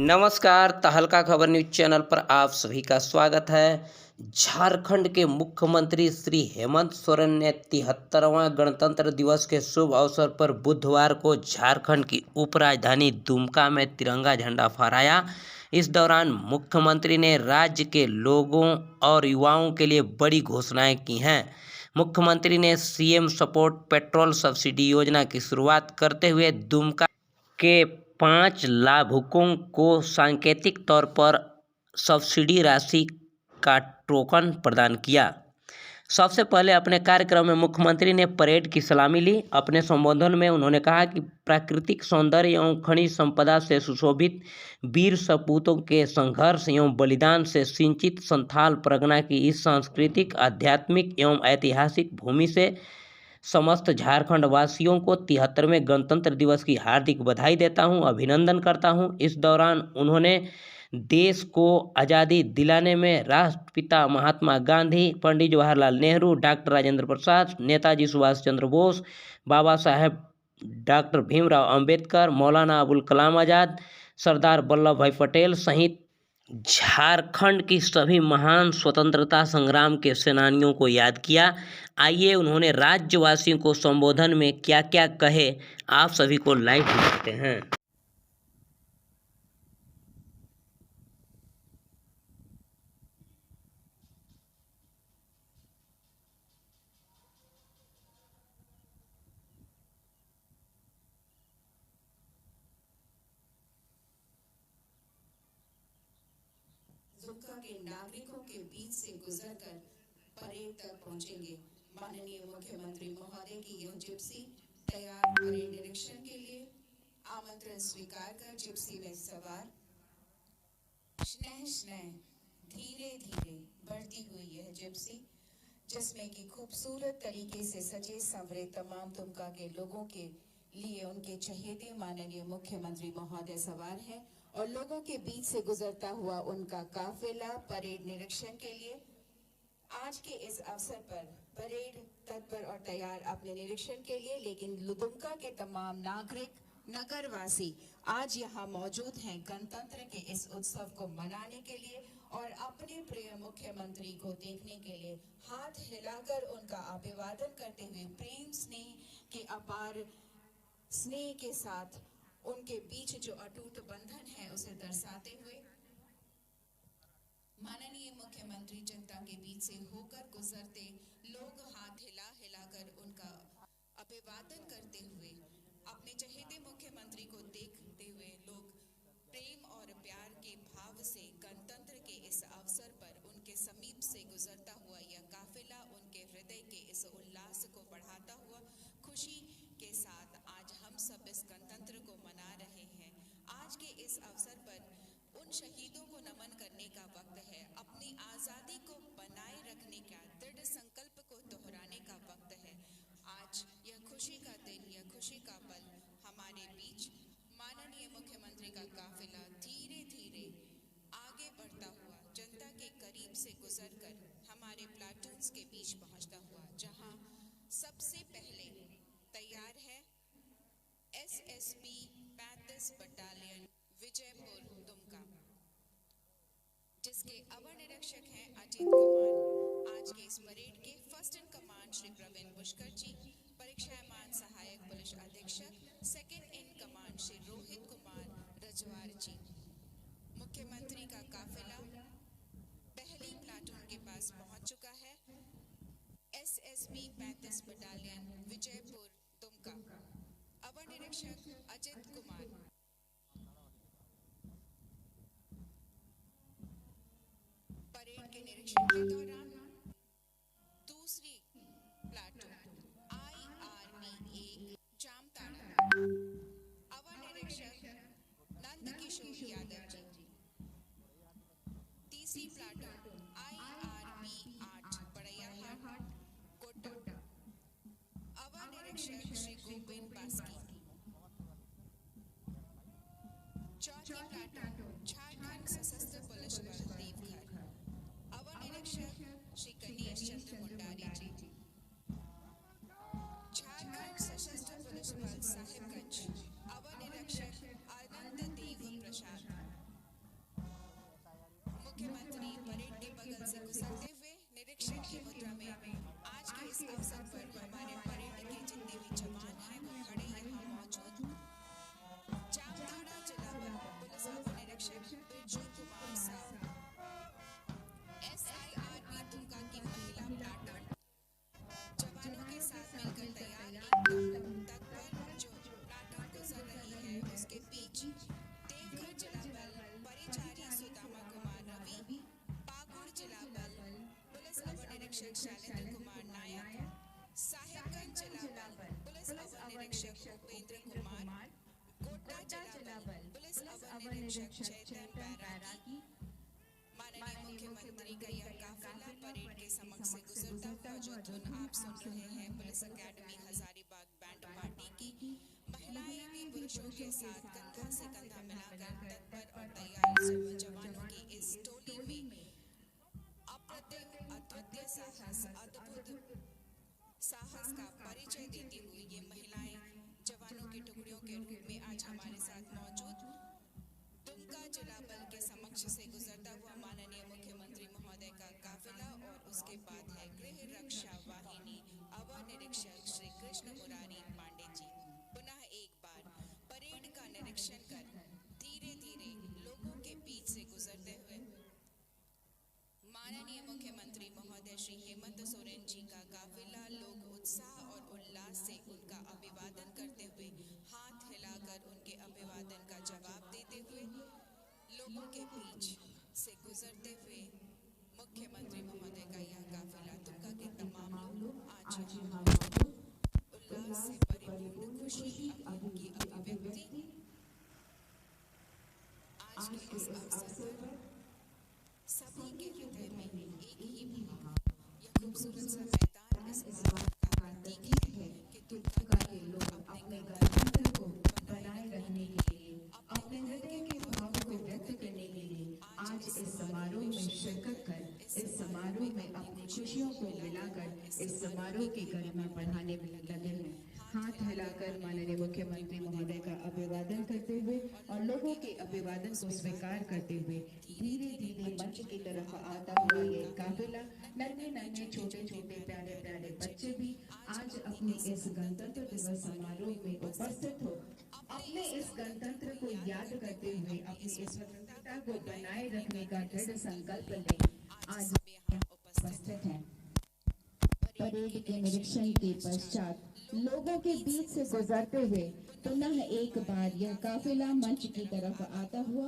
नमस्कार, तहलका खबर न्यूज चैनल पर आप सभी का स्वागत है। झारखंड के मुख्यमंत्री श्री हेमंत सोरेन ने 73वां गणतंत्र दिवस के शुभ अवसर पर बुधवार को झारखंड की उपराजधानी दुमका में तिरंगा झंडा फहराया। इस दौरान मुख्यमंत्री ने राज्य के लोगों और युवाओं के लिए बड़ी घोषणाएं की हैं। मुख्यमंत्री ने सीएम सपोर्ट पेट्रोल सब्सिडी योजना की शुरुआत करते हुए दुमका के 5 लाभुकों को सांकेतिक तौर पर सब्सिडी राशि का टोकन प्रदान किया। सबसे पहले अपने कार्यक्रम में मुख्यमंत्री ने परेड की सलामी ली। अपने संबोधन में उन्होंने कहा कि प्राकृतिक सौंदर्य एवं खनिज संपदा से सुशोभित वीर सपूतों के संघर्ष एवं बलिदान से सिंचित संथाल परगना की इस सांस्कृतिक, आध्यात्मिक एवं ऐतिहासिक भूमि से समस्त झारखंड वासियों को 73वें गणतंत्र दिवस की हार्दिक बधाई देता हूं, अभिनंदन करता हूं। इस दौरान उन्होंने देश को आज़ादी दिलाने में राष्ट्रपिता महात्मा गांधी, पंडित जवाहरलाल नेहरू, डॉक्टर राजेंद्र प्रसाद, नेताजी सुभाष चंद्र बोस, बाबा साहेब डॉक्टर भीमराव अंबेडकर, मौलाना अबुल कलाम आज़ाद, सरदार वल्लभ भाई पटेल सहित झारखंड की सभी महान स्वतंत्रता संग्राम के सेनानियों को याद किया। आइए उन्होंने राज्यवासियों को संबोधन में क्या क्या कहे, आप सभी को लाइव देखते हैं। दुमका के नागरिकों के बीच से गुजरकर परेड तक पहुंचेंगे। माननीय मुख्यमंत्री महोदय की यह जिप्सी तैयार परेड निरीक्षण के लिए। आमंत्रण स्वीकार कर जिप्सी में सवार स्नेह धीरे धीरे बढ़ती हुई यह जिप्सी, जिसमें कि खूबसूरत तरीके से सजे संवरे तमाम दुमका के लोगों के लिए उनके चहेते माननीय मुख्यमंत्री महोदय सवार हैं और लोगों के बीच से गुजरता हुआ उनका काफिला परेड निरीक्षण के लिए। आज के इस अवसर पर परेड तत्पर और तैयार अपने निरीक्षण के लिए, लेकिन दुमका के तमाम नागरिक नगरवासी आज यहाँ मौजूद हैं गणतंत्र के इस उत्सव को मनाने के लिए और अपने प्रिय मुख्यमंत्री को देखने के लिए हाथ हिलाकर उनका अभिवादन करते हुए प्रेम स्नेह के अपार स्नेह के साथ उनके बीच जो अटूट बंधन है उसे दर्शाते हुए माननीय मुख्यमंत्री जनता के बीच से होकर गुजरते लोग हाथ हिलाकर उनका अभिवादन करते हुए अपने चहेते मुख्यमंत्री को देखते हुए लोग प्रेम और प्यार के भाव से गणतंत्र के इस अवसर पर उनके समीप से गुजरता हुआ यह काफिला उनके हृदय के इस उल्लास को बढ़ाता हुआ खुशी के साथ आज हम सब इस गणतंत्र को मना रहे हैं। आज के इस अवसर पर उन शहीदों को नमन करने का वक्त है। अपनी आजादी को बनाए रखने का दृढ़ संकल्प को दोहराने का वक्त है। आज यह खुशी का दिन, यह खुशी का पल हमारे बीच माननीय मुख्यमंत्री का काफिला धीरे धीरे आगे बढ़ता हुआ जनता के करीब से गुजरकर हमारे प्लाटून्स के बीच पहुंचता हुआ, जहां सबसे पहले तैयार है एसएसबी 35 बटालियन विजयपुर दुमका, जिसके अवर निरीक्षक हैं अजीत कुमार। आज के इस परेड के first in command Shri Praveen Pushkar ji, परीक्षामान सहायक पुलिस अधीक्षक second in command Shri Rohit Kumar Rajwar ji. मुख्यमंत्री का काफिला पहली प्लाटून के पास पहुंच चुका है। एसएसबी 35 बटालियन विजयपुर दुमका, अवर निरीक्षक अजीत कुमार। परेड के निरीक्षण के दौरान दूसरी प्लाटून IRB 1 जामताड़ा, अवर निरीक्षक नंद किशोर यादव जी। तीसरी प्लाटून IRB 8 बड़ैयाहाट कोटा, अवर निरीक्षक श्री गोविंद बास्की। चौथी प्लाटून झारखंड सशस्त्र पुलिस बल देवघर, अवर निरीक्षक निरीक्षक शैलेंद्र कुमार नायक, साहेबगंज जिला बल पुलिस अवर निरीक्षक उपेंद्र कुमार, गोड्डा जिला बल पुलिस अवर निरीक्षक चैतन्य बैरागी। माननीय मुख्यमंत्री का यह काफिला परेड के समक्ष से गुजरता हुआ जो धुन आप सुन रहे हैं police academy Hazaribagh band party की। महिलाएं भी पुरुषों के साथ कंधा से कंधा मिलाकर तत्पर और तैयार जवानों की इस टोली में अप्रतिम अद्वितीय अद्भुत साहस का परिचय देती हुई ये महिलाएं जवानों की टुकड़ियों के रूप में आज हमारे साथ मौजूद। दुमका जिला बल के समक्ष से गुजरता हुआ माननीय मुख्यमंत्री महोदय का काफिला और उसके बाद है गृह रक्षा वाहिनी अवर निरीक्षक श्री कृष्ण मुरारी पांडे जी। पुनः एक बार परेड का निरीक्षण कर धीरे धीरे लोगों के बीच से गुजरते हुए माननीय मुख्यमंत्री महोदय श्री हेमंत सोरेन जी का काफिला लोग उत्साह और उल्लास से उनका अभिवादन करते हुए हाथ हिलाकर उनके अभिवादन का जवाब देते हुए लोगों के बीच से गुजरते हुए मुख्यमंत्री महोदय का यह काफिला दुमका के तमाम लोग आज यहाँ उल्लास से परिपूर्ण खुशी की अभिव्यक्ति आज के इस अवसर पर सभी के हृदय में एक ही भाव, यह खूबसूरत सा मैदान इस बात का प्रतीक है कि दुमका के लोग अपने गणतंत्र को बनाए रखने के लिए अपने हृदय के भाव को व्यक्त करने के लिए आज इस समारोह में शिरकत कर इस समारोह में अपनी खुशियों को मिलाकर इस समारोह की गरिमा बढ़ाने में लगे हैं। हाथ हिलाकर माननीय मुख्यमंत्री महोदय का अभिवादन करते हुए और लोगों के अभिवादन को स्वीकार करते हुए धीरे धीरे मंच की तरफ आता हुआ ये काफिला नन्हे नन्हे छोटे छोटे प्यारे प्यारे बच्चे भी आज अपने इस गणतंत्र दिवस समारोह में उपस्थित हो अपने इस गणतंत्र को याद करते हुए अपनी इस स्वतंत्रता को बनाए रखने का दृढ़ संकल्प ले आज उपस्थित हैं। परेड के निरीक्षण के पश्चात लोगों के बीच से गुजरते हुए पुनः एक बार यह काफिला मंच की तरफ आता हुआ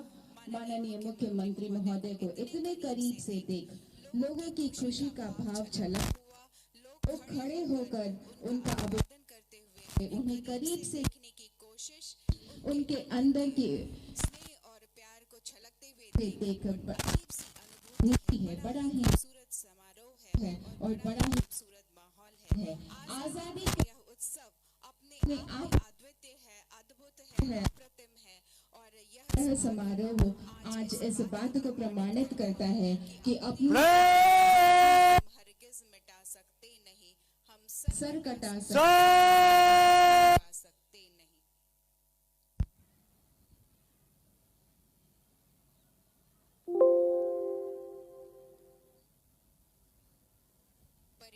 माननीय मुख्यमंत्री महोदय को इतने करीब से देख लोगों की खुशी का भाव छलक वो खड़े होकर उनका अभिवादन करते हुए उन्हें करीब से देखने की कोशिश उनके अंदर के स्नेह और प्यार को छलकते हुए देखकर है बड़ा ही खूबसूरत समारोह है और बड़ा ही खूबसूरत माहौल है। आजादी यह उत्सव अपने आप में अद्वितीय है, अद्भुत है, अप्रतिम है और यह समारोह आज इस बात को प्रमाणित करता है कि अपने हरगिज मिटा सकते नहीं, हम सर कटा सकते नहीं।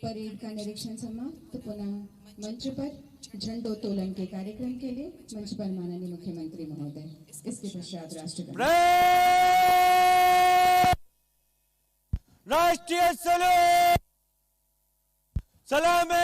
परेड का निरीक्षण समाप्त। पुनः मंच पर झंडोत्तोलन के कार्यक्रम के लिए मंच पर माननीय मुख्यमंत्री महोदय, इसके पश्चात राष्ट्रगान। राष्ट्रीय सलामी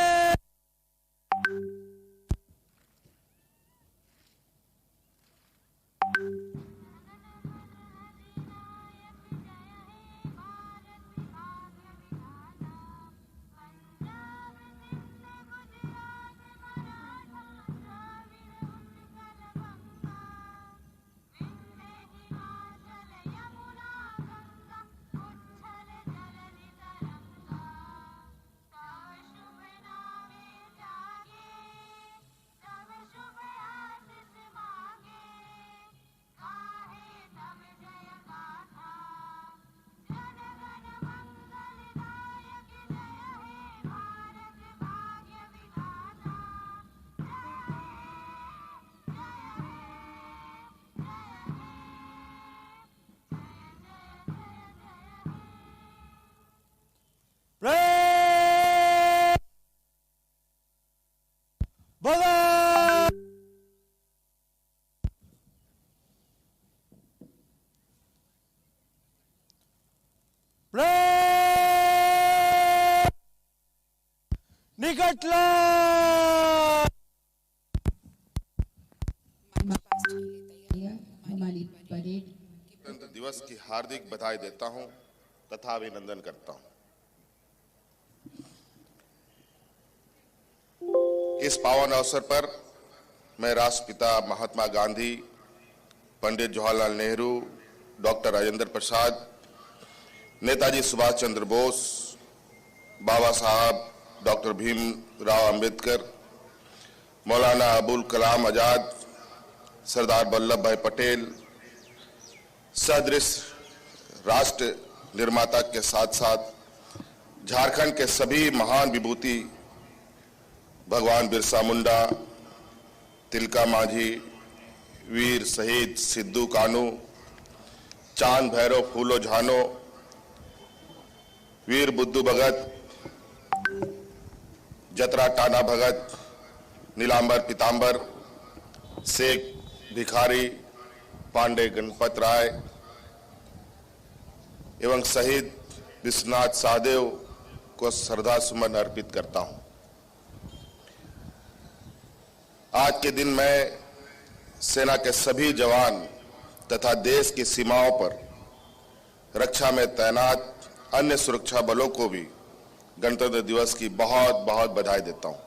निकटला हमारी परेड गणतंत्र दिवस की हार्दिक बधाई देता हूं तथा अभिनंदन करता हूं। इस पावन अवसर पर मैं राष्ट्रपिता महात्मा गांधी, पंडित जवाहरलाल नेहरू, डॉक्टर राजेंद्र प्रसाद, नेताजी सुभाष चंद्र बोस, बाबा साहब डॉक्टर भीमराव अंबेडकर, मौलाना अबुल कलाम आजाद, सरदार वल्लभ भाई पटेल सदृश राष्ट्र निर्माता के साथ साथ झारखंड के सभी महान विभूति भगवान बिरसा मुंडा, तिलका मांझी, वीर शहीद सिद्धू कानू, चांद भैरव फूलो झानो, वीर बुद्धू भगत, जतरा टाना भगत, नीलांबर पीतांबर, शेख भिखारी, पांडे गणपत राय एवं शहीद विश्वनाथ सहदेव को श्रद्धा सुमन अर्पित करता हूं। आज के दिन मैं सेना के सभी जवान तथा देश की सीमाओं पर रक्षा में तैनात अन्य सुरक्षा बलों को भी गणतंत्र दिवस की बहुत बहुत बधाई देता हूं।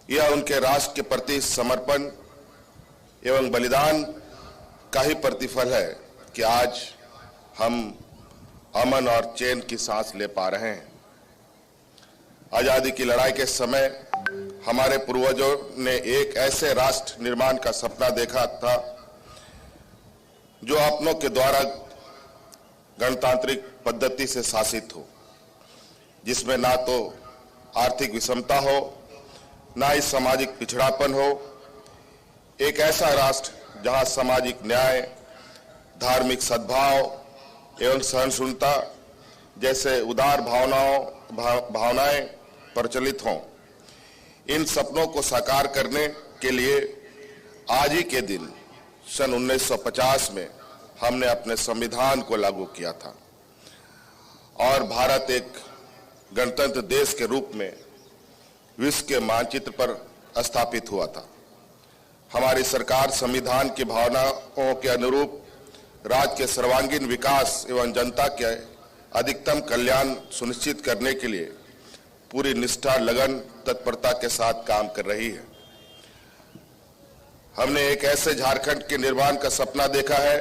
यह उनके राष्ट्र के प्रति समर्पण एवं बलिदान का ही प्रतिफल है कि आज हम अमन और चैन की सांस ले पा रहे हैं। आजादी की लड़ाई के समय हमारे पूर्वजों ने एक ऐसे राष्ट्र निर्माण का सपना देखा था जो अपनों के द्वारा गणतांत्रिक पद्धति से शासित हो, जिसमें ना तो आर्थिक विषमता हो, ना ही सामाजिक पिछड़ापन हो। एक ऐसा राष्ट्र जहां सामाजिक न्याय, धार्मिक सद्भाव एवं सहिष्णुता जैसे उदार भावनाएं प्रचलित हों। इन सपनों को साकार करने के लिए आज ही के दिन सन 1950 में हमने अपने संविधान को लागू किया था और भारत एक गणतंत्र देश के रूप में विश्व के मानचित्र पर स्थापित हुआ था। हमारी सरकार संविधान की भावनाओं के अनुरूप राज्य के सर्वांगीण विकास एवं जनता के अधिकतम कल्याण सुनिश्चित करने के लिए पूरी निष्ठा, लगन, तत्परता के साथ काम कर रही है। हमने एक ऐसे झारखंड के निर्माण का सपना देखा है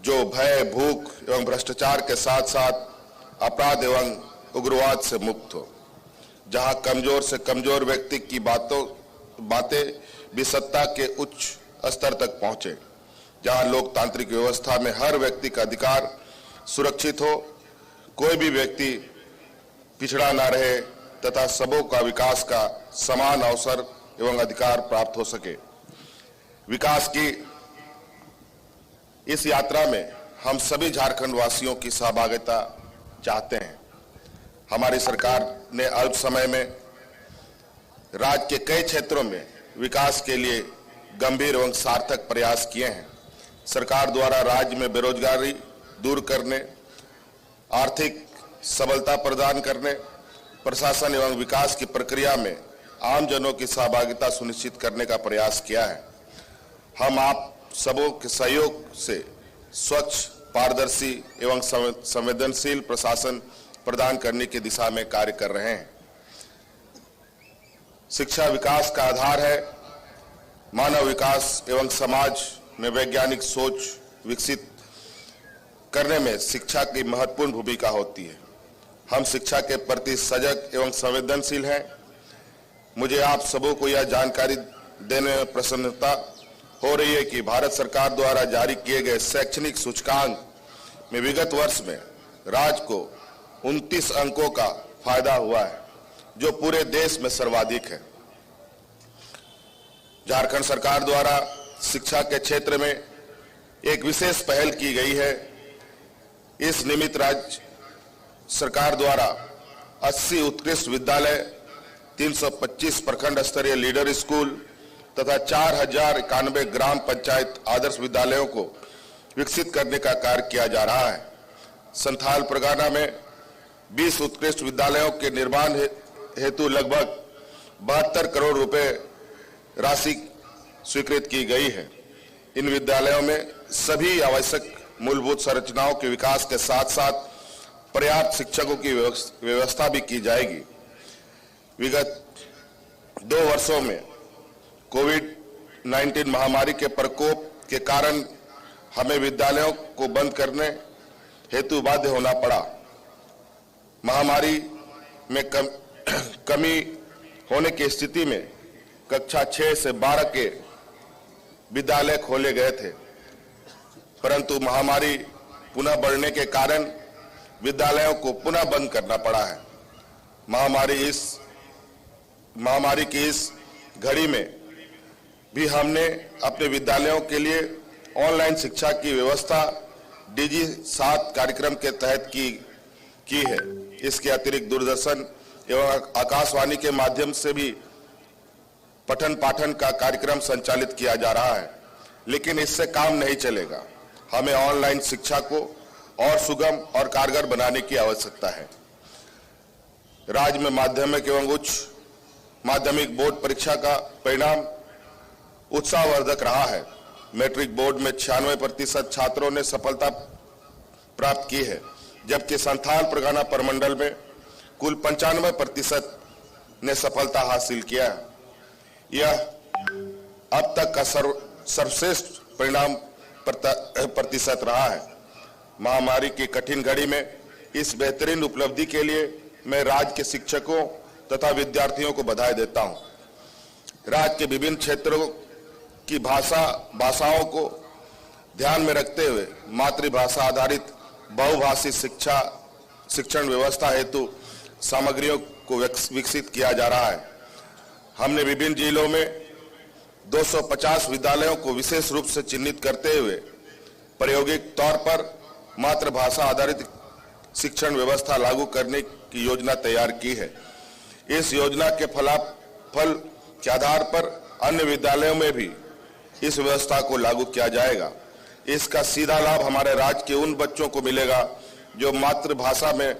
जो भय, भूख एवं भ्रष्टाचार के साथ साथ अपराध एवं उग्रवाद से मुक्त हो, जहां कमजोर से कमजोर व्यक्ति की बातें भी सत्ता के उच्च स्तर तक पहुंचे, जहां लोकतांत्रिक व्यवस्था में हर व्यक्ति का अधिकार सुरक्षित हो, कोई भी व्यक्ति पिछड़ा ना रहे तथा सबों का विकास का समान अवसर एवं अधिकार प्राप्त हो सके। विकास की इस यात्रा में हम सभी झारखंड वासियों की सहभागिता चाहते हैं। हमारी सरकार ने अल्प समय में राज्य के कई क्षेत्रों में विकास के लिए गंभीर एवं सार्थक प्रयास किए हैं। सरकार द्वारा राज्य में बेरोजगारी दूर करने, आर्थिक सबलता प्रदान करने, प्रशासन एवं विकास की प्रक्रिया में आम जनों की सहभागिता सुनिश्चित करने का प्रयास किया है। हम आप सबों के सहयोग से स्वच्छ, पारदर्शी एवं संवेदनशील प्रशासन प्रदान करने की दिशा में कार्य कर रहे हैं। शिक्षा विकास का आधार है। मानव विकास एवं समाज में वैज्ञानिक सोच विकसित करने में शिक्षा की महत्वपूर्ण भूमिका होती है। हम शिक्षा के प्रति सजग एवं संवेदनशील हैं। मुझे आप सबों को यह जानकारी देने में प्रसन्नता हो रही है कि भारत सरकार द्वारा जारी किए गए शैक्षणिक सूचकांक में विगत वर्ष में राज्य को 29 अंकों का फायदा हुआ है, जो पूरे देश में सर्वाधिक है। झारखंड सरकार द्वारा शिक्षा के क्षेत्र में एक विशेष पहल की गई है। इस निमित्त राज्य सरकार द्वारा 80 उत्कृष्ट विद्यालय, 325 प्रखंड स्तरीय लीडर स्कूल तथा 4091 ग्राम पंचायत आदर्श विद्यालयों को विकसित करने का कार्य किया जा रहा है। संथाल परगना में 20 उत्कृष्ट विद्यालयों के निर्माण हेतु लगभग 72 करोड़ रुपए राशि स्वीकृत की गई है। इन विद्यालयों में सभी आवश्यक मूलभूत संरचनाओं के विकास के साथ साथ पर्याप्त शिक्षकों की व्यवस्था भी की जाएगी। विगत 2 वर्षों में कोविड-19 महामारी के प्रकोप के कारण हमें विद्यालयों को बंद करने हेतु बाध्य होना पड़ा। महामारी में कमी होने की स्थिति में कक्षा 6 से 12 के विद्यालय खोले गए थे, परंतु महामारी पुनः बढ़ने के कारण विद्यालयों को पुनः बंद करना पड़ा है। महामारी की इस घड़ी में भी हमने अपने विद्यालयों के लिए ऑनलाइन शिक्षा की व्यवस्था डिजी 7 कार्यक्रम के तहत की है। इसके अतिरिक्त दूरदर्शन एवं आकाशवाणी के माध्यम से भी पठन पाठन का कार्यक्रम संचालित किया जा रहा है, लेकिन इससे काम नहीं चलेगा। हमें ऑनलाइन शिक्षा को और सुगम और कारगर बनाने की आवश्यकता है। राज्य में माध्यमिक एवं उच्च माध्यमिक बोर्ड परीक्षा का परिणाम उत्साहवर्धक रहा है। मैट्रिक बोर्ड में 96% छात्रों ने सफलता प्राप्त की है, जबकि संथाल परगना प्रमंडल में कुल 95% ने सफलता हासिल किया है। यह अब तक का सर्वश्रेष्ठ परिणाम प्रतिशत रहा है। महामारी की कठिन घड़ी में इस बेहतरीन उपलब्धि के लिए मैं राज्य के शिक्षकों तथा विद्यार्थियों को बधाई देता हूं। राज्य के विभिन्न क्षेत्रों की भाषाओं को ध्यान में रखते हुए मातृभाषा आधारित बहुभाषी शिक्षण व्यवस्था हेतु सामग्रियों को विकसित किया जा रहा है। हमने विभिन्न जिलों में 250 विद्यालयों को विशेष रूप से चिन्हित करते हुए प्रायोगिक तौर पर मातृभाषा आधारित शिक्षण व्यवस्था लागू करने की योजना तैयार की है। इस योजना के फलाफल के आधार पर अन्य विद्यालयों में भी इस व्यवस्था को लागू किया जाएगा। इसका सीधा लाभ हमारे राज्य के उन बच्चों को मिलेगा जो मातृभाषा में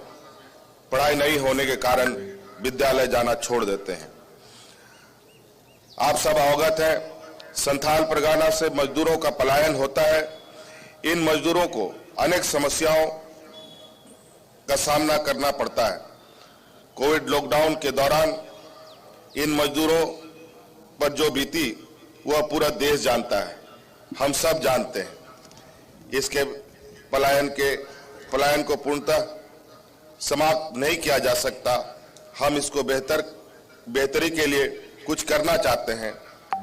पढ़ाई नहीं होने के कारण विद्यालय जाना छोड़ देते हैं। आप सब अवगत हैं, संथाल परगना से मजदूरों का पलायन होता है। इन मजदूरों को अनेक समस्याओं का सामना करना पड़ता है। कोविड लॉकडाउन के दौरान इन मजदूरों पर जो बीती वह पूरा देश जानता है, हम सब जानते हैं। इसके पलायन को पूर्णतः समाप्त नहीं किया जा सकता। हम इसको बेहतरी के लिए कुछ करना चाहते हैं।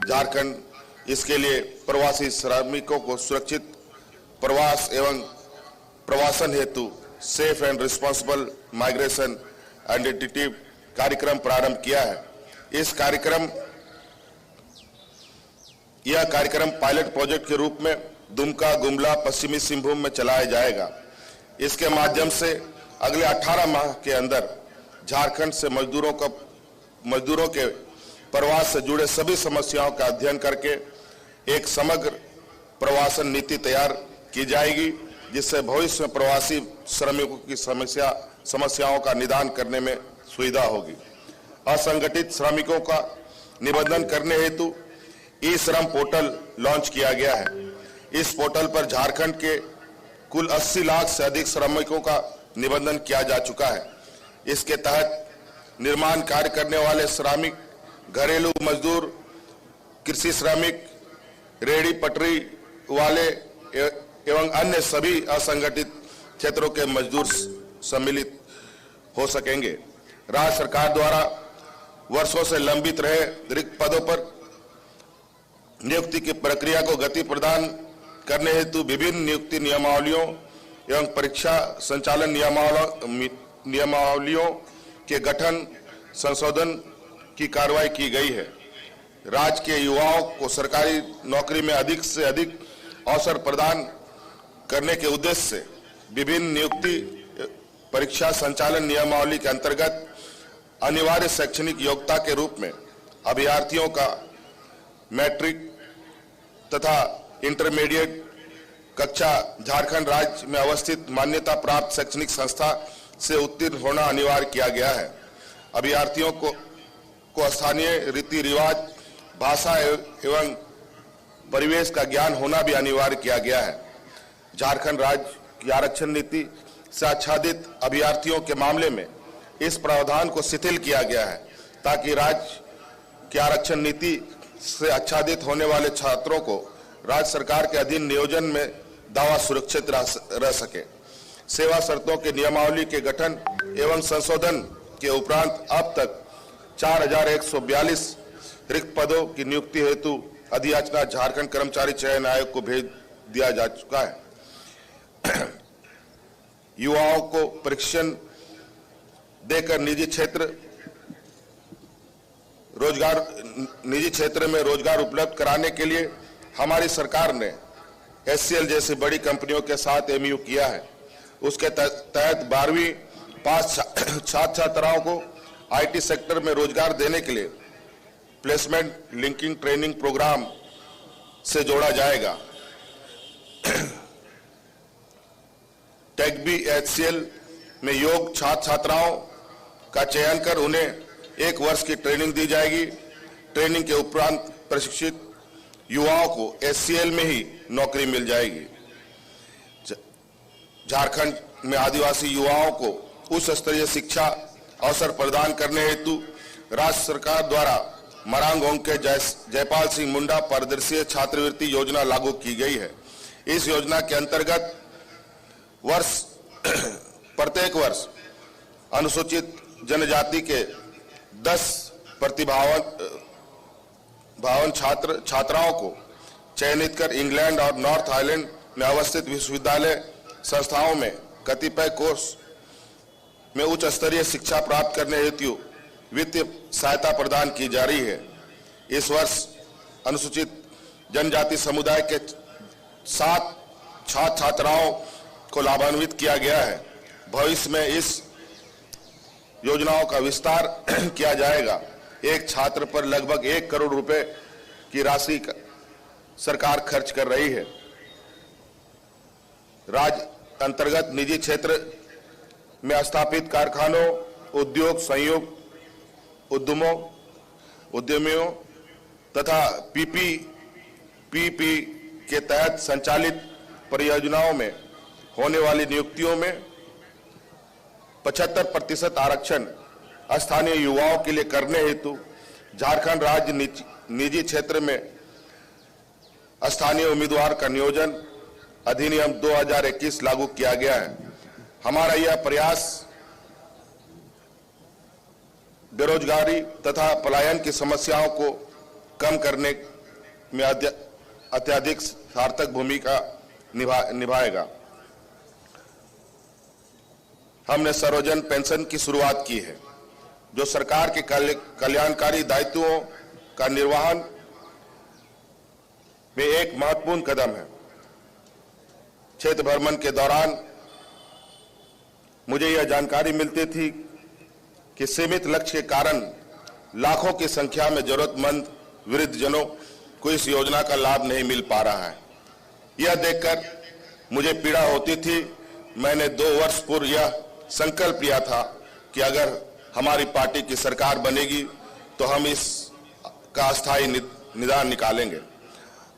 झारखंड इसके लिए प्रवासी श्रमिकों को सुरक्षित प्रवास एवं प्रवासन हेतु safe and responsible migration identity कार्यक्रम प्रारंभ किया है। यह कार्यक्रम पायलट प्रोजेक्ट के रूप में दुमका, गुमला, पश्चिमी सिंहभूम में चलाया जाएगा। इसके माध्यम से अगले 18 माह के अंदर झारखंड से मजदूरों के प्रवास से जुड़े सभी समस्याओं का अध्ययन करके एक समग्र प्रवासन नीति तैयार की जाएगी, जिससे भविष्य में प्रवासी श्रमिकों की समस्याओं का निदान करने में सुविधा होगी। असंगठित श्रमिकों का निबंधन करने हेतु ई श्रम पोर्टल लॉन्च किया गया है। इस पोर्टल पर झारखंड के कुल 80 लाख से अधिक श्रमिकों का निबंधन किया जा चुका है। इसके तहत निर्माण कार्य करने वाले श्रमिक, घरेलू मजदूर, कृषि श्रमिक, रेहड़ी पटरी वाले एवं अन्य सभी असंगठित क्षेत्रों के मजदूर सम्मिलित हो सकेंगे। राज्य सरकार द्वारा वर्षों से लंबित रहे रिक्त पदों पर नियुक्ति की प्रक्रिया को गति प्रदान करने हेतु विभिन्न नियुक्ति नियमावलियों एवं परीक्षा संचालन नियमावलियों के गठन संशोधन की कार्रवाई की गई है। राज्य के युवाओं को सरकारी नौकरी में अधिक से अधिक अवसर प्रदान करने के उद्देश्य से विभिन्न नियुक्ति परीक्षा संचालन नियमावली के अंतर्गत अनिवार्य शैक्षणिक योग्यता के रूप में अभ्यर्थियों का मैट्रिक तथा इंटरमीडिएट कक्षा झारखंड राज्य में अवस्थित मान्यता प्राप्त शैक्षणिक संस्था से उत्तीर्ण होना अनिवार्य किया गया है। अभ्यर्थियों को स्थानीय रीति रिवाज, भाषा एवं परिवेश का ज्ञान होना भी अनिवार्य किया गया है। झारखंड राज्य की आरक्षण नीति से आच्छादित अभ्यर्थियों के मामले में इस प्रावधान को शिथिल किया गया है, ताकि राज्य की आरक्षण नीति से आच्छादित होने वाले छात्रों को राज्य सरकार के अधीन नियोजन में दावा सुरक्षित रह सके। सेवा शर्तों के नियमावली के गठन एवं संशोधन के उपरांत अब तक 4142 रिक्त पदों की नियुक्ति हेतु अधियाचना झारखंड कर्मचारी चयन आयोग को भेज दिया जा चुका है। युवाओं को प्रशिक्षण देकर निजी क्षेत्र में रोजगार उपलब्ध कराने के लिए हमारी सरकार ने HCL जैसी बड़ी कंपनियों के साथ MOU किया है। उसके तहत 12वीं पास छात्र-छात्राओं को IT सेक्टर में रोजगार देने के लिए प्लेसमेंट लिंकिंग ट्रेनिंग प्रोग्राम से जोड़ा जाएगा। टेक बी HCL में योग छात्र-छात्राओं का चयन कर उन्हें 1 वर्ष की ट्रेनिंग दी जाएगी। ट्रेनिंग के उपरांत प्रशिक्षित युवाओं को HCL में ही नौकरी मिल जाएगी। झारखंड में आदिवासी युवाओं को उच्च स्तरीय शिक्षा अवसर प्रदान करने हेतु राज्य सरकार द्वारा मरांग ओंके जयपाल सिंह मुंडा परिदृश्य छात्रवृत्ति योजना लागू की गई है। इस योजना के अंतर्गत प्रत्येक वर्ष अनुसूचित जनजाति के 10 प्रतिभावान छात्राओं को चयनित कर इंग्लैंड और नॉर्थ आइलैंड में अवस्थित विश्वविद्यालय संस्थाओं में कतिपय कोर्स में उच्च स्तरीय शिक्षा प्राप्त करने हेतु वित्तीय सहायता प्रदान की जा रही है। इस वर्ष अनुसूचित जनजाति समुदाय के 7 छात्र-छात्राओं को लाभान्वित किया गया है। भविष्य में इस योजनाओं का विस्तार किया जाएगा। एक छात्र पर लगभग 1 करोड़ रुपए की राशि सरकार खर्च कर रही है। राज्य अंतर्गत निजी क्षेत्र में स्थापित कारखानों, उद्योग संयुक्त उद्यमियों तथा PPP के तहत संचालित परियोजनाओं में होने वाली नियुक्तियों में 75% आरक्षण स्थानीय युवाओं के लिए करने हेतु झारखंड राज्य निजी क्षेत्र में स्थानीय उम्मीदवार का नियोजन अधिनियम 2021 लागू किया गया है। हमारा यह प्रयास बेरोजगारी तथा पलायन की समस्याओं को कम करने में अत्यधिक सार्थक भूमिका निभाएगा। हमने सर्वजन पेंशन की शुरुआत की है, जो सरकार के कल्याणकारी दायित्वों का निर्वहन में एक महत्वपूर्ण कदम है। क्षेत्र भ्रमण के दौरान मुझे यह जानकारी मिलती थी कि सीमित लक्ष्य के कारण लाखों की संख्या में जरूरतमंद वृद्धजनों को इस योजना का लाभ नहीं मिल पा रहा है। यह देखकर मुझे पीड़ा होती थी। मैंने 2 वर्ष पूर्व यह संकल्प लिया था कि अगर हमारी पार्टी की सरकार बनेगी तो हम इस का अस्थायी निदान निकालेंगे।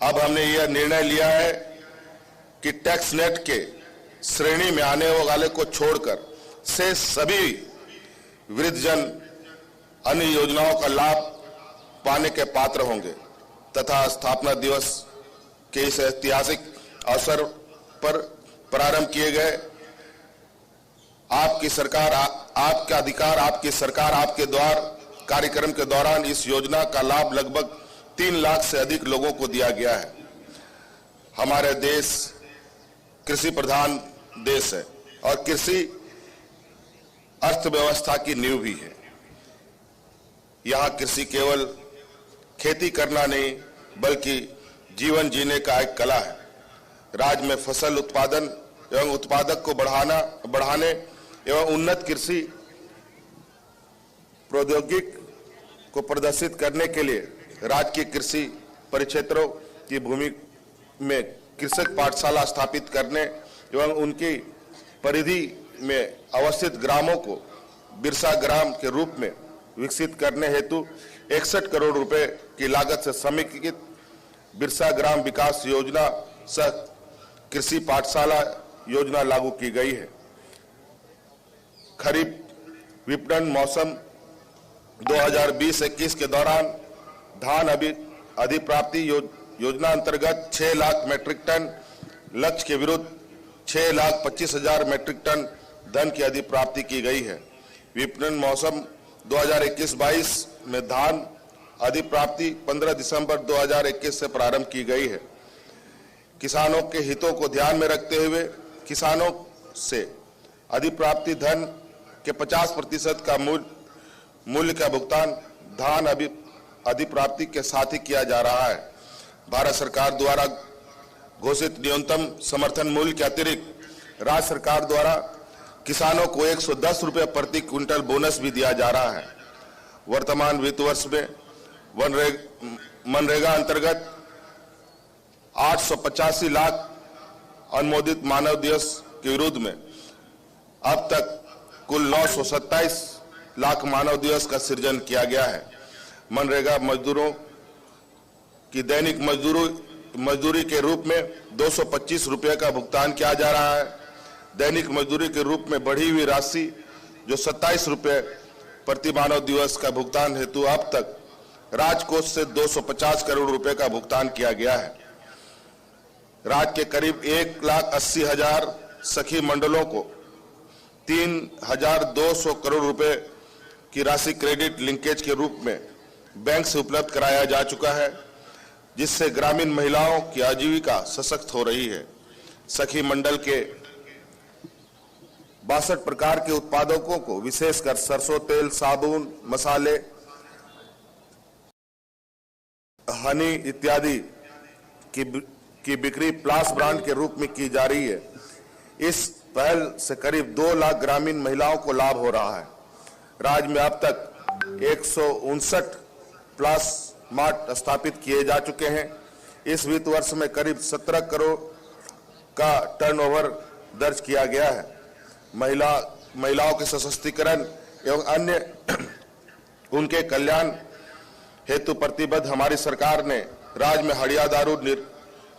अब हमने यह निर्णय लिया है कि टैक्स नेट के श्रेणी में आने वाले को छोड़कर से सभी वृद्धजन अन्य योजनाओं का लाभ पाने के पात्र होंगे तथा स्थापना दिवस के इस ऐतिहासिक अवसर पर प्रारंभ किए गए आपकी सरकार आपका अधिकार आपकी सरकार आपके द्वार कार्यक्रम के दौरान इस योजना का लाभ लगभग 3 लाख से अधिक लोगों को दिया गया है। हमारे देश कृषि प्रधान देश है और कृषि अर्थव्यवस्था की नींव भी है। यहाँ कृषि केवल खेती करना नहीं बल्कि जीवन जीने का एक कला है। राज्य में फसल उत्पादन एवं उत्पादक को बढ़ाने एवं उन्नत कृषि प्रौद्योगिकी को प्रदर्शित करने के लिए राज्य के कृषि परिक्षेत्रों की भूमि में कृषक पाठशाला स्थापित करने एवं उनकी परिधि में अवस्थित ग्रामों को बिरसा ग्राम के रूप में विकसित करने हेतु 61 करोड़ रुपए की लागत से समेकित बिरसा ग्राम विकास योजना सह कृषि पाठशाला योजना लागू की गई है। खरीफ विपणन मौसम 2020-21 के दौरान धान अधिप्राप्ति योजना अंतर्गत 6 लाख मीट्रिक टन लक्ष्य के विरुद्ध 6,25,000 मीट्रिक टन धन की अधिप्राप्ति की गई है। विपणन मौसम 2021-22 में धान अधिप्राप्ति 15 दिसंबर 2021 से प्रारंभ की गई है। किसानों के हितों को ध्यान में रखते हुए किसानों से अधिप्राप्ति धन के 50% का मूल्य का भुगतान धान अधिप्राप्ति के साथ ही किया जा रहा है। भारत सरकार द्वारा घोषित न्यूनतम समर्थन मूल्य के अतिरिक्त राज्य सरकार द्वारा किसानों को 110 रुपये प्रति क्विंटल बोनस भी दिया जा रहा है। वर्तमान वित्त वर्ष में मनरेगा अंतर्गत 885 लाख अनुमोदित मानव दिवस के विरुद्ध में अब तक कुल 927 लाख मानव दिवस का सृजन किया गया है। मनरेगा मजदूरों की दैनिक मजदूरी के रूप में 225 रुपये का भुगतान किया जा रहा है। दैनिक मजदूरी के रूप में बढ़ी हुई राशि जो 27 रुपये प्रति मानव दिवस का भुगतान हेतु अब तक राजकोष से 250 करोड़ रुपए का भुगतान किया गया है। राज्य के करीब 1,80,000 सखी मंडलों को 3,200 करोड़ रुपए की राशि क्रेडिट लिंकेज के रूप में बैंक से उपलब्ध कराया जा चुका है, जिससे ग्रामीण महिलाओं की आजीविका सशक्त हो रही है। सखी मंडल के 62 प्रकार के उत्पादकों को विशेषकर सरसों तेल, साबुन, मसाले, हनी इत्यादि की बिक्री प्लास ब्रांड के रूप में की जा रही है। इस पहल से करीब 2 लाख ग्रामीण महिलाओं को लाभ हो रहा है। राज्य में अब तक 159 प्लास मार्ट स्थापित किए जा चुके हैं। इस वित्त वर्ष में करीब 17 करोड़ का टर्नओवर दर्ज किया गया है। महिलाओं के सशक्तिकरण एवं अन्य उनके कल्याण हेतु प्रतिबद्ध हमारी सरकार ने राज्य में हड़िया दारू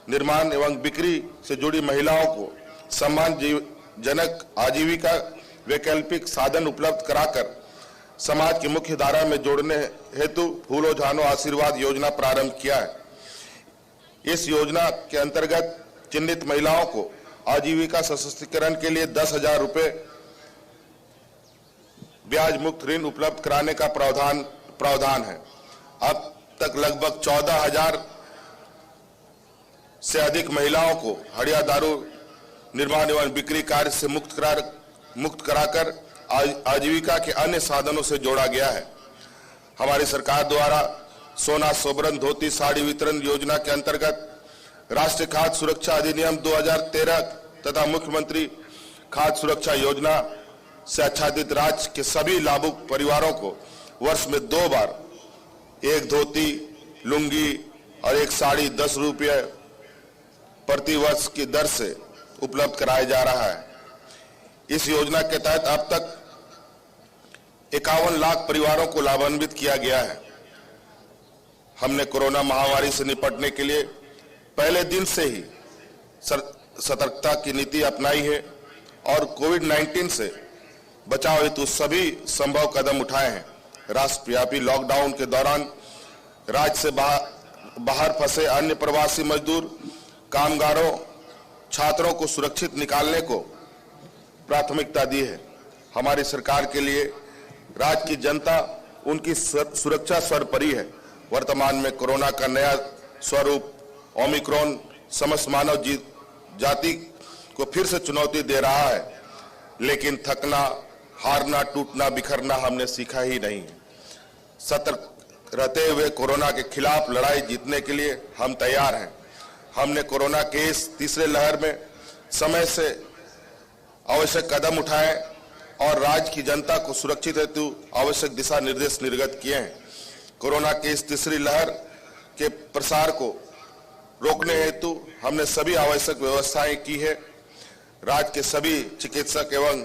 निर्माण एवं बिक्री से जुड़ी महिलाओं को सम्मानजनक आजीविका वैकल्पिक साधन उपलब्ध कराकर समाज की मुख्य धारा में जोड़ने हेतु फूलो झानो आशीर्वाद योजना प्रारंभ किया है। इस योजना के अंतर्गत चिन्हित महिलाओं को आजीविका सशक्तिकरण के लिए 10,000 रुपये ब्याज मुक्त ऋण उपलब्ध कराने का प्रावधान है। अब तक लगभग 14,000 से अधिक महिलाओं को हड़िया दारू निर्माण एवं बिक्री कार्य से मुक्त कराकर आजीविका के अन्य साधनों से जोड़ा गया है। हमारी सरकार द्वारा सोना, सोबरन, धोती, साड़ी वितरण योजना के अंतर्गत राष्ट्रीय खाद्य सुरक्षा अधिनियम 2013 तथा मुख्यमंत्री खाद्य सुरक्षा योजना से आच्छादित राज्य के सभी लाभुक परिवारों को वर्ष में 2 बार एक धोती, लुंगी और एक साड़ी 10 रुपये प्रति वर्ष की दर से उपलब्ध कराया जा रहा है। इस योजना के तहत अब तक 51 लाख परिवारों को लाभान्वित किया गया है। हमने कोरोना महामारी से निपटने के लिए पहले दिन से ही सतर्कता की नीति अपनाई है और कोविड-19 से बचाव हेतु सभी संभव कदम उठाए हैं। राष्ट्रव्यापी लॉकडाउन के दौरान राज्य से बाहर फंसे अन्य प्रवासी मजदूर, कामगारों, छात्रों को सुरक्षित निकालने को प्राथमिकता दी है। हमारी सरकार के लिए राज्य की जनता, उनकी सुरक्षा सर्वोपरि है। वर्तमान में कोरोना का नया स्वरूप ओमिक्रॉन समस्त मानव जाति को फिर से चुनौती दे रहा है, लेकिन थकना, हारना, टूटना, बिखरना हमने सीखा ही नहीं। सतर्क रहते हुए कोरोना के खिलाफ लड़ाई जीतने के लिए हम तैयार हैं। हमने कोरोना के इस तीसरे लहर में समय से आवश्यक कदम उठाए और राज्य की जनता को सुरक्षित हेतु आवश्यक दिशा निर्देश निर्गत किए हैं। कोरोना के इस तीसरी लहर के प्रसार को रोकने हेतु हमने सभी आवश्यक व्यवस्थाएं की है। राज्य के सभी चिकित्सक एवं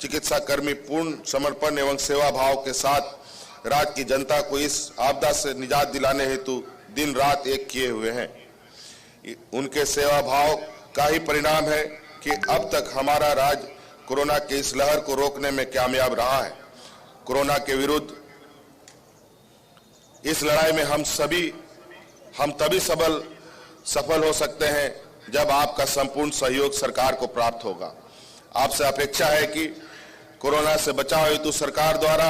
चिकित्सा कर्मी पूर्ण समर्पण एवं सेवा भाव के साथ राज्य की जनता को इस आपदा से निजात दिलाने हेतु दिन रात एक किए हुए हैं। उनके सेवा भाव का ही परिणाम है कि अब तक हमारा राज्य कोरोना के इस लहर को रोकने में कामयाब रहा है। कोरोना के विरुद्ध इस लड़ाई में हम तभी सफल हो सकते हैं जब आपका संपूर्ण सहयोग सरकार को प्राप्त होगा। आपसे अपेक्षा है कि कोरोना से बचाव हेतु सरकार द्वारा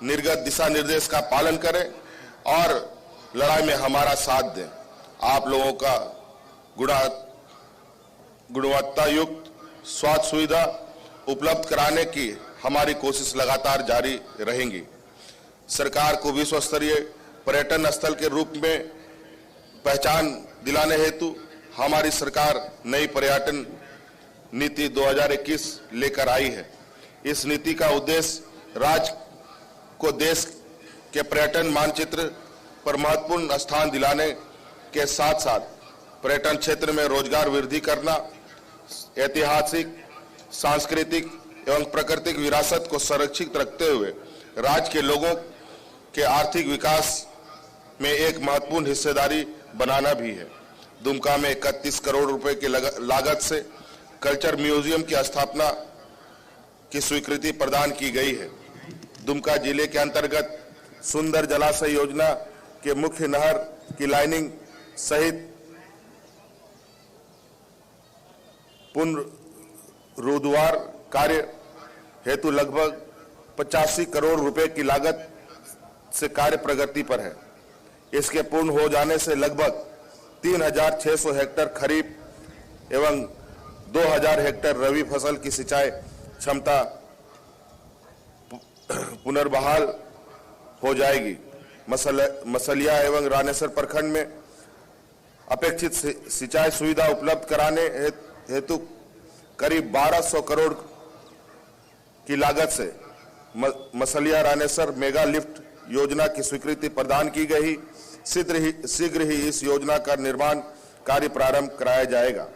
निर्गत दिशा निर्देश का पालन करें और लड़ाई में हमारा साथ दें। आप लोगों का गुणवत्ता युक्त स्वास्थ्य सुविधा उपलब्ध कराने की हमारी कोशिश लगातार जारी रहेंगी। सरकार को विश्व स्तरीय पर्यटन स्थल के रूप में पहचान दिलाने हेतु हमारी सरकार नई पर्यटन नीति 2021 लेकर आई है। इस नीति का उद्देश्य राज्य को देश के पर्यटन मानचित्र पर महत्वपूर्ण स्थान दिलाने के साथ साथ पर्यटन क्षेत्र में रोजगार वृद्धि करना, ऐतिहासिक, सांस्कृतिक एवं प्राकृतिक विरासत को संरक्षित रखते हुए राज्य के लोगों के आर्थिक विकास में एक महत्वपूर्ण हिस्सेदारी बनाना भी है। दुमका में 31 करोड़ रुपए की लागत से कल्चर म्यूजियम की स्थापना की स्वीकृति प्रदान की गई है। दुमका जिले के अंतर्गत सुंदर जलाशय योजना के मुख्य नहर की लाइनिंग सहित पुनरुद्धार कार्य हेतु लगभग 85 करोड़ रुपए की लागत से कार्य प्रगति पर है। इसके पूर्ण हो जाने से लगभग 3600 हेक्टेयर खरीफ एवं 2000 हेक्टेयर रबी फसल की सिंचाई क्षमता पुनर्बहाल हो जाएगी। मसलिया एवं रानेसर प्रखंड में अपेक्षित सिंचाई सुविधा उपलब्ध कराने हेतु करीब 1200 करोड़ की लागत से मसलिया रानेसर मेगा लिफ्ट योजना की स्वीकृति प्रदान की गई। शीघ्र ही इस योजना का निर्माण कार्य प्रारंभ कराया जाएगा।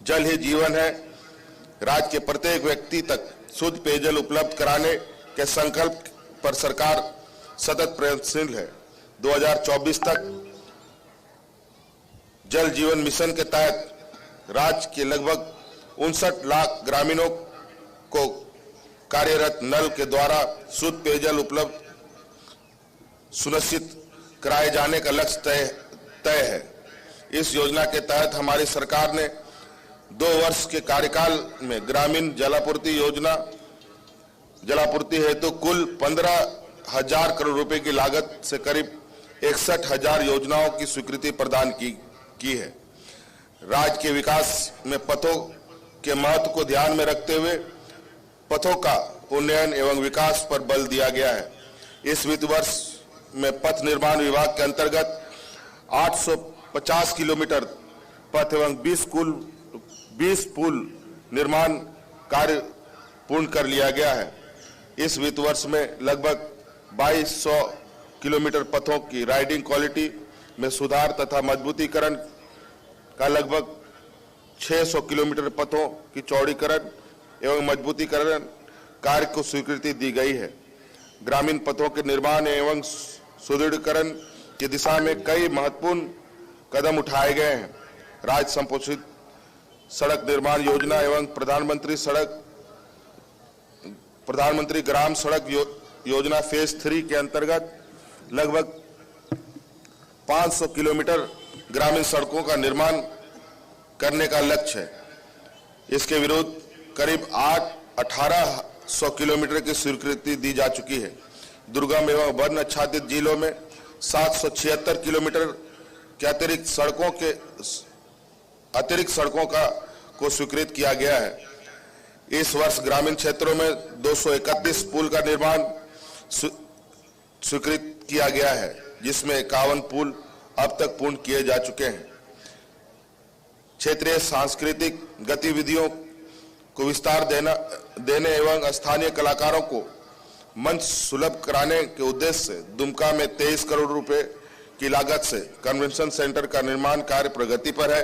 जल ही जीवन है। राज्य के प्रत्येक व्यक्ति तक शुद्ध पेयजल उपलब्ध कराने के संकल्प पर सरकार सतत प्रयत्नशील है। 2024 तक जल जीवन मिशन के तहत राज्य के लगभग 59 लाख ग्रामीणों को कार्यरत नल के द्वारा शुद्ध पेयजल उपलब्ध सुनिश्चित कराए जाने का लक्ष्य तय है। इस योजना के तहत हमारी सरकार ने 2 वर्ष के कार्यकाल में ग्रामीण जलापूर्ति हेतु कुल 15,000 करोड़ रुपए की लागत से करीब 61,000 योजनाओं की स्वीकृति प्रदान की है। राज्य के विकास में पथों के महत्व को ध्यान में रखते हुए पथों का उन्नयन एवं विकास पर बल दिया गया है। इस वित्त वर्ष में पथ निर्माण विभाग के अंतर्गत 850 किलोमीटर पथ एवं 20 पुल निर्माण कार्य पूर्ण कर लिया गया है। इस वित्त वर्ष में लगभग 2200 किलोमीटर पथों की राइडिंग क्वालिटी में सुधार तथा मजबूतीकरण का लगभग 600 किलोमीटर पथों की चौड़ीकरण एवं मजबूतीकरण कार्य को स्वीकृति दी गई है। ग्रामीण पथों के निर्माण एवं सुदृढ़ीकरण की दिशा में कई महत्वपूर्ण कदम उठाए गए हैं। राज्य संपोषित सड़क निर्माण योजना एवं प्रधानमंत्री ग्राम सड़क योजना फेज 3 के अंतर्गत लगभग 500 किलोमीटर ग्रामीण सड़कों का निर्माण करने का लक्ष्य है। इसके विरुद्ध करीब 1800 किलोमीटर की स्वीकृति दी जा चुकी है। दुर्गम एवं वन आच्छादित जिलों में 776 किलोमीटर के अतिरिक्त सड़कों को स्वीकृत किया गया है। इस वर्ष ग्रामीण क्षेत्रों में 231 पुल का निर्माण स्वीकृत किया गया है, जिसमें 51 पुल अब तक पूर्ण किए जा चुके हैं। क्षेत्रीय सांस्कृतिक गतिविधियों को विस्तार देने एवं स्थानीय कलाकारों को मंच सुलभ कराने के उद्देश्य से दुमका में 23 करोड़ रुपए की लागत से कन्वेंशन सेंटर का निर्माण कार्य प्रगति पर है।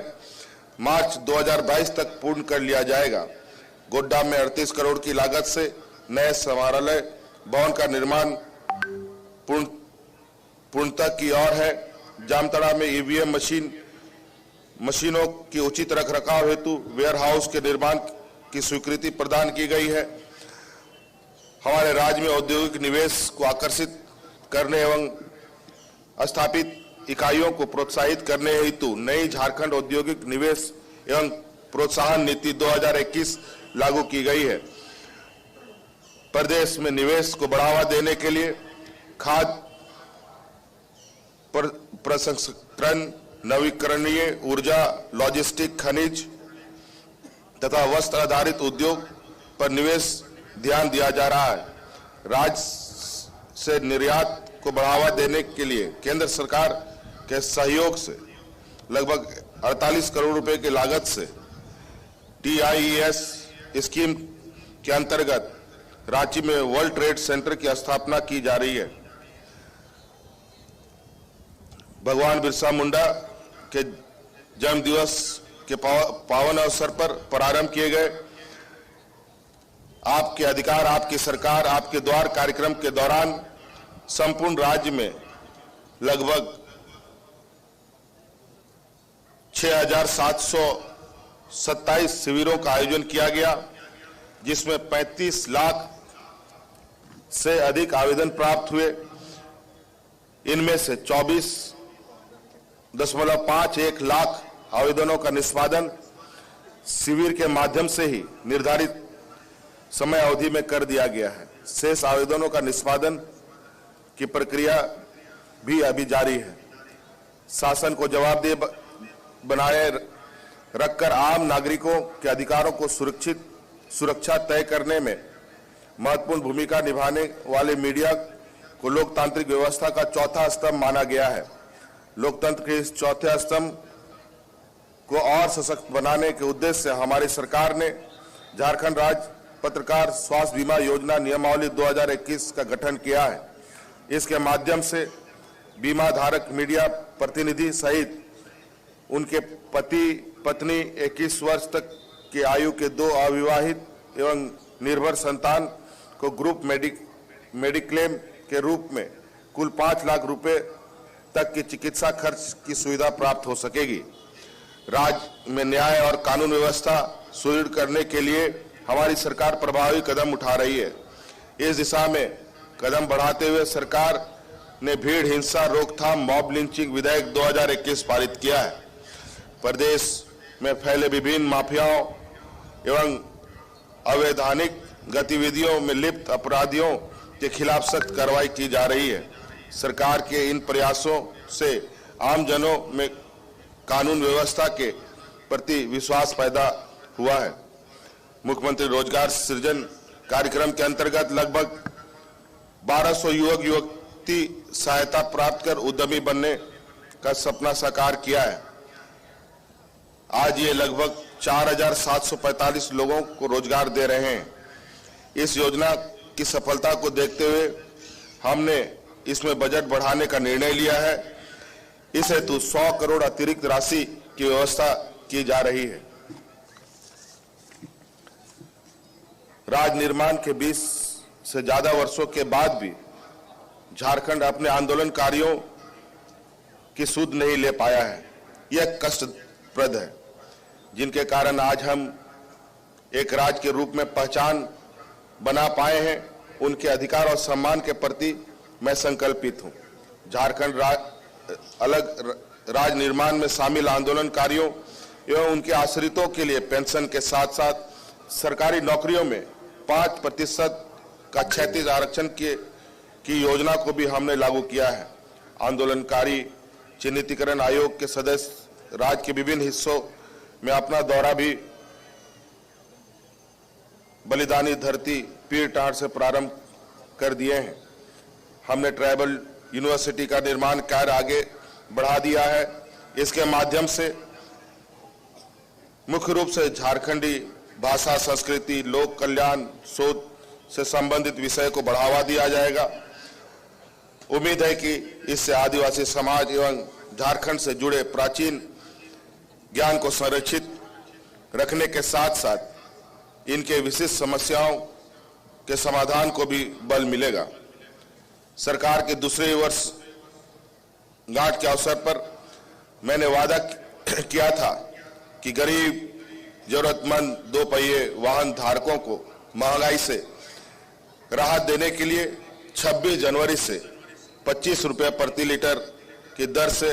मार्च 2022 तक पूर्ण कर लिया जाएगा। गोड्डा में 38 करोड़ की लागत से नए समाहरणालय भवन का निर्माण पूर्णता की ओर है। जामताड़ा में ईवीएम मशीनों की उचित रखरखाव हेतु वेयर हाउस के निर्माण की स्वीकृति प्रदान की गई है। हमारे राज्य में औद्योगिक निवेश को आकर्षित करने एवं स्थापित इकाइयों को प्रोत्साहित करने हेतु नई झारखंड औद्योगिक निवेश एवं प्रोत्साहन नीति 2021 लागू की गई है। प्रदेश में निवेश को बढ़ावा देने के लिए खाद्य प्रसंस्करण, नवीकरणीय ऊर्जा, लॉजिस्टिक, खनिज तथा वस्त्र आधारित उद्योग पर निवेश ध्यान दिया जा रहा है। राज्य से निर्यात को बढ़ावा देने के लिए केंद्र सरकार के सहयोग से लगभग 48 करोड़ रुपए की लागत से TIES स्कीम के अंतर्गत रांची में वर्ल्ड ट्रेड सेंटर की स्थापना की जा रही है। भगवान बिरसा मुंडा के जन्म दिवस के पावन अवसर पर प्रारंभ किए गए आपके अधिकार आपकी सरकार आपके द्वार कार्यक्रम के दौरान संपूर्ण राज्य में लगभग 6,727 शिविरों का आयोजन किया गया, जिसमें 35 लाख से अधिक आवेदन प्राप्त हुए। इनमें से 24.51 लाख आवेदनों का निष्पादन शिविर के माध्यम से ही निर्धारित समय अवधि में कर दिया गया है। शेष आवेदनों का निष्पादन की प्रक्रिया भी अभी जारी है। शासन को जवाबदेह बनाए रखकर आम नागरिकों के अधिकारों को सुरक्षा तय करने में महत्वपूर्ण भूमिका निभाने वाले मीडिया को लोकतांत्रिक व्यवस्था का चौथा स्तंभ माना गया है। लोकतंत्र के इस चौथे स्तंभ को और सशक्त बनाने के उद्देश्य से हमारी सरकार ने झारखंड राज्य पत्रकार स्वास्थ्य बीमा योजना नियमावली 2021 का गठन किया है। इसके माध्यम से बीमा धारक मीडिया प्रतिनिधि सहित उनके पति पत्नी 21 वर्ष तक की आयु के 2 अविवाहित एवं निर्भर संतान को ग्रुप मेडिक्लेम के रूप में कुल 5 लाख रुपए तक की चिकित्सा खर्च की सुविधा प्राप्त हो सकेगी। राज्य में न्याय और कानून व्यवस्था सुदृढ़ करने के लिए हमारी सरकार प्रभावी कदम उठा रही है। इस दिशा में कदम बढ़ाते हुए सरकार ने भीड़ हिंसा रोकथाम मॉब लिंचिंग विधेयक 2021 पारित किया है। प्रदेश में फैले विभिन्न माफियाओं एवं अवैधानिक गतिविधियों में लिप्त अपराधियों के खिलाफ सख्त कार्रवाई की जा रही है। सरकार के इन प्रयासों से आमजनों में कानून व्यवस्था के प्रति विश्वास पैदा हुआ है। मुख्यमंत्री रोजगार सृजन कार्यक्रम के अंतर्गत लगभग 1200 युवक युवती सहायता प्राप्त कर उद्यमी बनने का सपना साकार किया है। आज ये लगभग 4,745 लोगों को रोजगार दे रहे हैं। इस योजना की सफलता को देखते हुए हमने इसमें बजट बढ़ाने का निर्णय लिया है। इस हेतु 100 करोड़ अतिरिक्त राशि की व्यवस्था की जा रही है। राज्य निर्माण के 20 से ज्यादा वर्षों के बाद भी झारखंड अपने आंदोलनकारियों की सुध नहीं ले पाया है। यह कष्टप्रद है, जिनके कारण आज हम एक राज्य के रूप में पहचान बना पाए हैं। उनके अधिकार और सम्मान के प्रति मैं संकल्पित हूं। झारखंड अलग राज्य निर्माण में शामिल आंदोलनकारियों एवं उनके आश्रितों के लिए पेंशन के साथ साथ सरकारी नौकरियों में 5% का क्षैतिज आरक्षण की योजना को भी हमने लागू किया है। आंदोलनकारी चिन्हितीकरण आयोग के सदस्य राज्य के विभिन्न हिस्सों में अपना दौरा भी बलिदानी धरती पीरटांड से प्रारंभ कर दिए हैं। हमने ट्राइबल यूनिवर्सिटी का निर्माण कार्य आगे बढ़ा दिया है। इसके माध्यम से मुख्य रूप से झारखंडी भाषा, संस्कृति, लोक कल्याण, शोध से संबंधित विषय को बढ़ावा दिया जाएगा। उम्मीद है कि इससे आदिवासी समाज एवं झारखंड से जुड़े प्राचीन ज्ञान को संरक्षित रखने के साथ साथ इनके विशिष्ट समस्याओं के समाधान को भी बल मिलेगा। सरकार के दूसरे वर्ष गांठ के अवसर पर मैंने वादा किया था कि गरीब जरूरतमंद 2 पहिए वाहन धारकों को महंगाई से राहत देने के लिए 26 जनवरी से 25 रुपये प्रति लीटर की दर से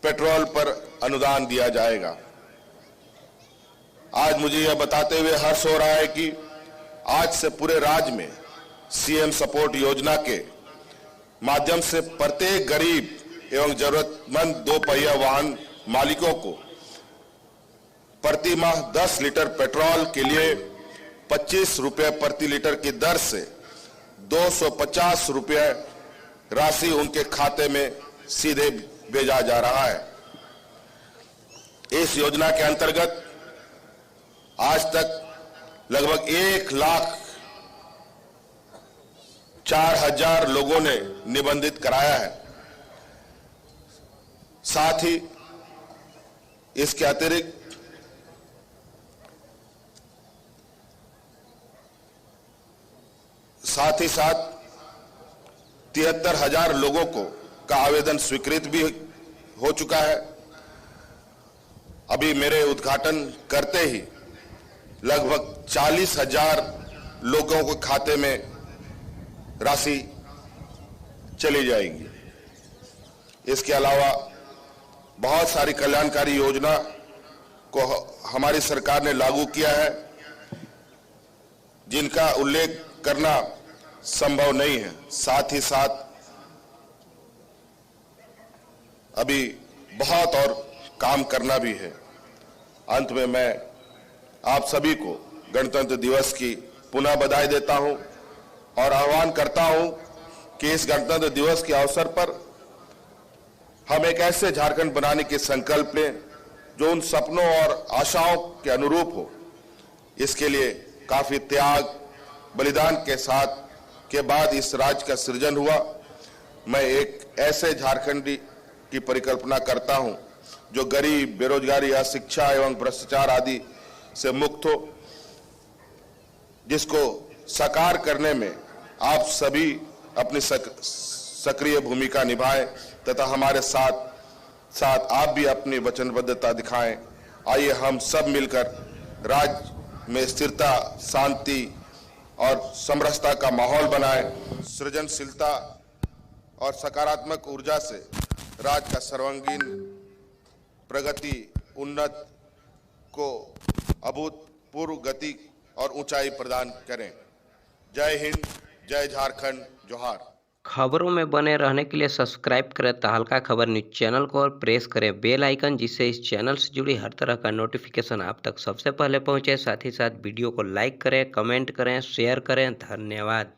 पेट्रोल पर अनुदान दिया जाएगा। आज मुझे यह बताते हुए हर्ष हो रहा है कि आज से पूरे राज्य में सीएम सपोर्ट योजना के माध्यम से प्रत्येक गरीब एवं जरूरतमंद 2 पहिया वाहन मालिकों को प्रति माह 10 लीटर पेट्रोल के लिए 25 रुपये प्रति लीटर की दर से 250 रुपये राशि उनके खाते में सीधे भेजा जा रहा है। इस योजना के अंतर्गत आज तक लगभग 1,04,000 लोगों ने निबंधित कराया है। साथ ही इसके अतिरिक्त साथ 73,000 लोगों का आवेदन स्वीकृत भी हो चुका है। अभी मेरे उद्घाटन करते ही लगभग 40,000 लोगों के खाते में राशि चली जाएगी। इसके अलावा बहुत सारी कल्याणकारी योजना को हमारी सरकार ने लागू किया है, जिनका उल्लेख करना संभव नहीं है। साथ ही साथ अभी बहुत और काम करना भी है। अंत में मैं आप सभी को गणतंत्र दिवस की पुनः बधाई देता हूं और आह्वान करता हूं कि इस गणतंत्र दिवस के अवसर पर हम एक ऐसे झारखंड बनाने के संकल्प लें जो उन सपनों और आशाओं के अनुरूप हो। इसके लिए काफी त्याग बलिदान के साथ के बाद इस राज्य का सृजन हुआ। मैं एक ऐसे झारखंडी की परिकल्पना करता हूं जो गरीब, बेरोजगारी, अशिक्षा एवं भ्रष्टाचार आदि से मुक्त हो, जिसको साकार करने में आप सभी अपनी सक्रिय भूमिका निभाएं तथा हमारे साथ साथ आप भी अपनी वचनबद्धता दिखाएं। आइए हम सब मिलकर राज्य में स्थिरता, शांति और समरसता का माहौल बनाएं। सृजनशीलता और सकारात्मक ऊर्जा से राज्य का सर्वांगीण प्रगति, उन्नत को अभूतपूर्व गति और ऊंचाई प्रदान करें। जय हिंद, जय झारखंड, जोहार। खबरों में बने रहने के लिए सब्सक्राइब करें तहलका खबर न्यूज चैनल को और प्रेस करें बेल आइकन, जिससे इस चैनल से जुड़ी हर तरह का नोटिफिकेशन आप तक सबसे पहले पहुंचे। साथ ही साथ वीडियो को लाइक करें, कमेंट करें, शेयर करें। धन्यवाद।